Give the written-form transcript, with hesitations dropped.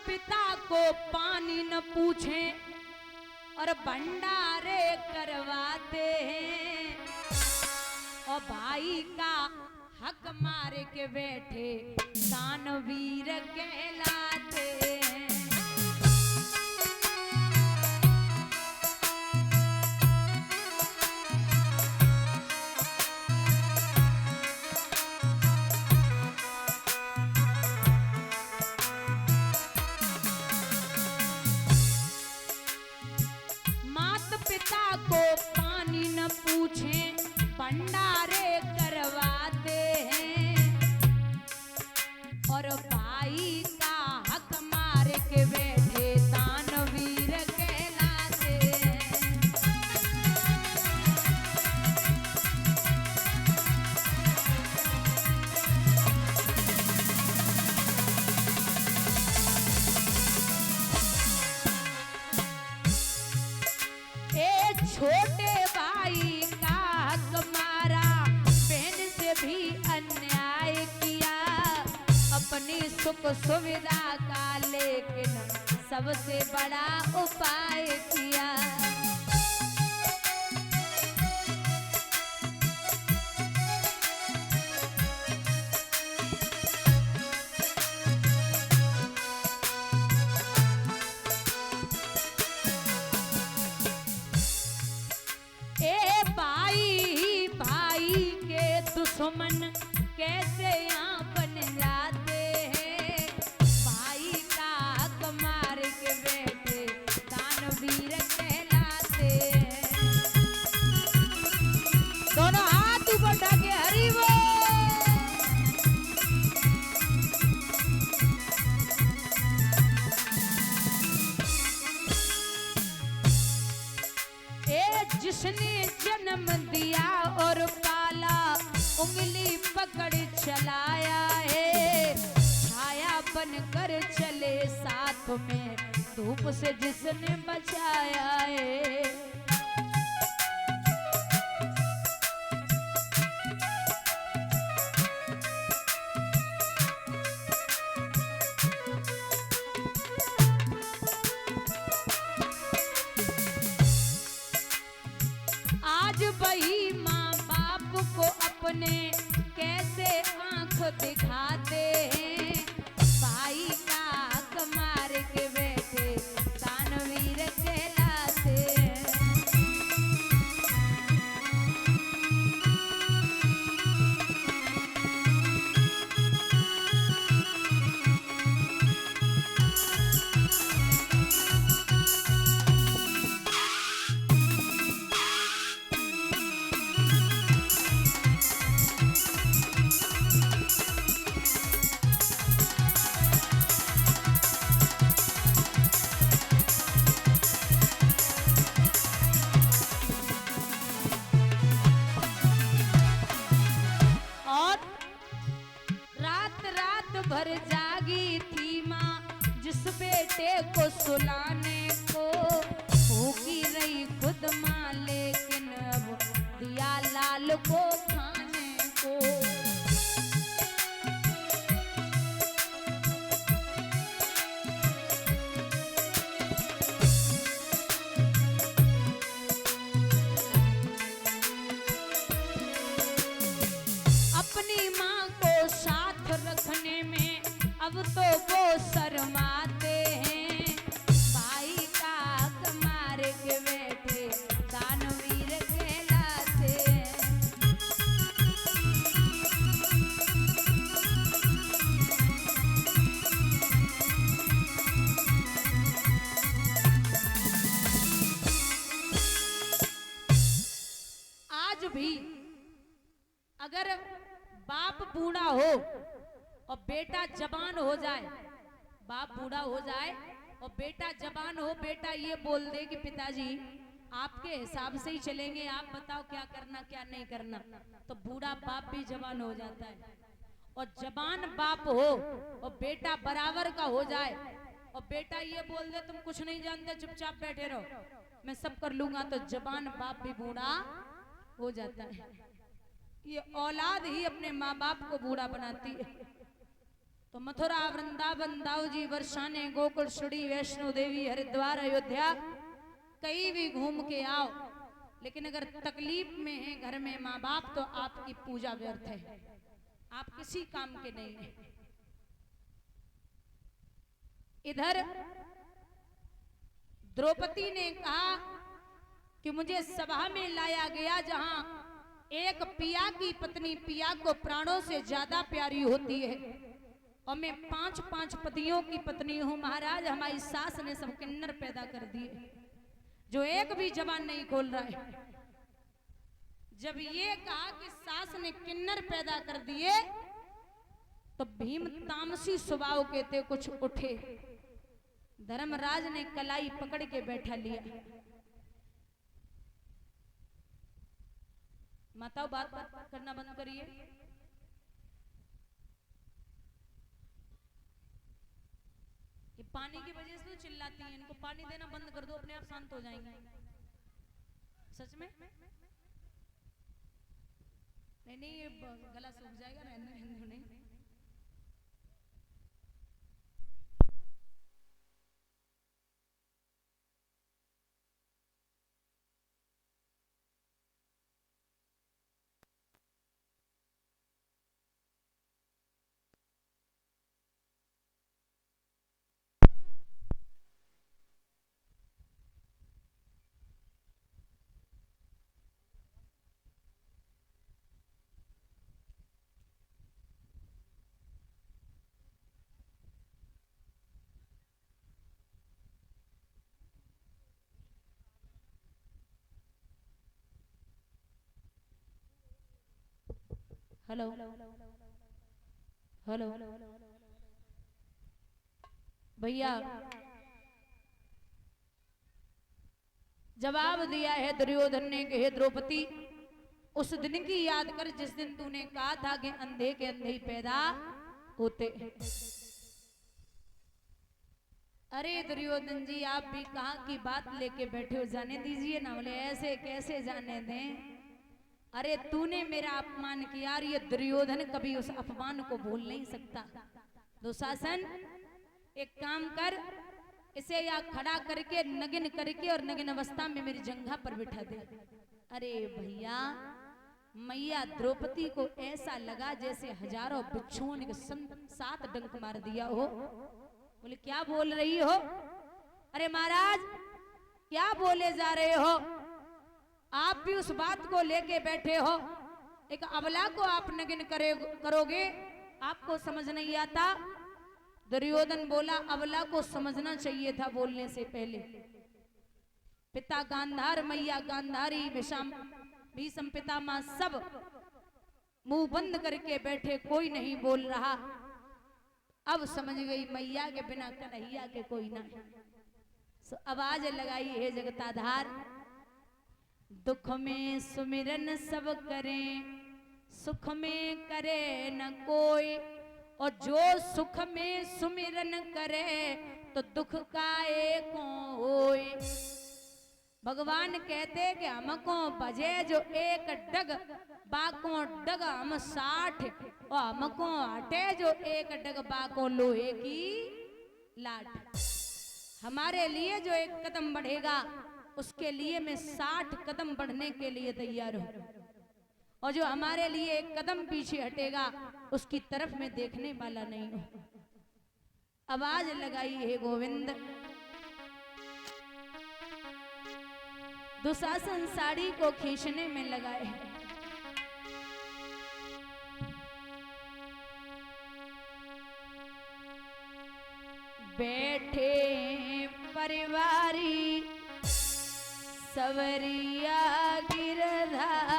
पिता को पानी न पूछे और भंडारे करवाते हैं, और भाई का हक मार के बैठे दानवीर कहलाते हैं। पिता को पानी न पूछे भंडारे करवाते हैं, और भाई का हक मार के बैठे दानवीर कहलाते हैं। छोटे भाई का हक मारा, बहन से भी अन्याय किया, अपनी सुख सुविधा का लेकिन सबसे बड़ा उपाय किया। दुश्मन कैसे यहाँ बन जाते हैं, भाई का हक मार के बैठे दानवीर कहलाते हैं। दोनों हाथ ऊपर उठा के हरि बोल। जिसने जन्म दिया और पाला, उंगली पकड़ चलाया है, छाया बनकर चले साथ में, धूप से जिसने बचाया है। आज वही माँ बाप को अपने कैसे आंख दिखाते हैं, भाई का हक मार के बैठे दानवीर कहलाते हैं। भर जागी थी माँ जिस बेटे को सुलाने को, भूखी रही खुद माँ लेकिन अब दिया लाल को खाने को। अपनी माँ को साथ रखने में अब तो वो शर्माते हैं, भाई का हक मार के बैठे दानवीर कहलाते हैं। आज भी अगर बाप बूढ़ा हो और बेटा जवान हो जाए, बाप बूढ़ा हो जाए और बेटा जवान हो, बेटा ये बोल दे कि पिताजी आपके हिसाब से ही चलेंगे, आप बताओ क्या करना क्या नहीं करना, तो बूढ़ा बाप भी जवान हो जाता है। और जवान बाप हो और बेटा बराबर का हो जाए और बेटा ये बोल दे तुम कुछ नहीं जानते चुपचाप बैठे रहो मैं सब कर लूंगा, तो जवान बाप भी बूढ़ा हो जाता है। ये औलाद ही अपने माँ बाप को बूढ़ा बनाती है। तो मथुरा वृंदावन दाऊजी वर्षाने गोकुल श्री वैष्णो देवी हरिद्वार अयोध्या कहीं भी घूम के आओ, लेकिन अगर तकलीफ में है घर में माँ बाप तो आपकी पूजा व्यर्थ है, आप किसी काम के नहीं है। इधर द्रौपदी ने कहा कि मुझे सभा में लाया गया जहां एक पिया की पत्नी पिया को प्राणों से ज्यादा प्यारी होती है, और मैं 5-5 पतियों की पत्नी हूं। महाराज हमारी सास ने सब किन्नर पैदा कर दिए, जो एक भी जबान नहीं खोल रहा है। जब ये कहा कि सास ने किन्नर पैदा कर दिए, तो भीम तामसी स्वभाव के थे, कुछ उठे। धर्मराज ने कलाई पकड़ के बैठा लिया। माताओं बात करना बंद करिए। ये पानी की वजह से तो चिल्लाती हैं, इनको पानी देना बंद कर दो, अपने आप शांत हो जाएंगे। सच में नहीं, ये गला सूख जाएगा, रहने नहीं। हेलो हेलो भैया, जवाब दिया है दुर्योधन ने कि हे द्रौपदी, उस दिन की याद कर जिस दिन तूने कहा था कि अंधे के अंधे ही पैदा होते। अरे दुर्योधन जी, आप भी कहाँ की बात लेके बैठे हो, जाने दीजिए ना। बोले ऐसे कैसे जाने दें, अरे तूने मेरा अपमान किया, और ये दुर्योधन कभी उस अपमान को भूल नहीं सकता। दुशासन, एक काम कर, इसे या खड़ा करके नगिन करके और नगिन अवस्था में मेरी जंघा पर बिठा दे। अरे भैया, मैया द्रौपदी को ऐसा लगा जैसे हजारों बिच्छुओं ने 7 डंक मार दिया हो। बोले क्या बोल रही हो? अरे महाराज क्या बोले जा रहे हो? आप भी उस बात को लेके बैठे हो, एक अबला को आप नगिन करोगे, आपको समझ नहीं आता? दुर्योधन बोला अबला को समझना चाहिए था बोलने से पहले। पिता गांधार, मैया गांधारी, भीष्म पितामह सब मुंह बंद करके बैठे, कोई नहीं बोल रहा। अब समझ गई मैया के बिना कन्हैया के कोई ना। आवाज लगाई है जगताधार, दुख में सुमिरन सब करें, सुख में करे न कोई, और जो सुख में सुमिरन करे तो दुख का एक होए। भगवान कहते कि हमको बजे जो एक डग, बाको डग हम 60, और हमको हटे जो एक डग, बाको लोहे की लाठ। हमारे लिए जो एक कदम बढ़ेगा उसके लिए मैं 60 कदम बढ़ने के लिए तैयार हूं, और जो हमारे लिए एक कदम पीछे हटेगा उसकी तरफ मैं देखने वाला नहीं हूं। आवाज लगाई है गोविंद। दुशासन साड़ी को खींचने में लगाए। बैठे परिवारी सवरिया गिरधारी,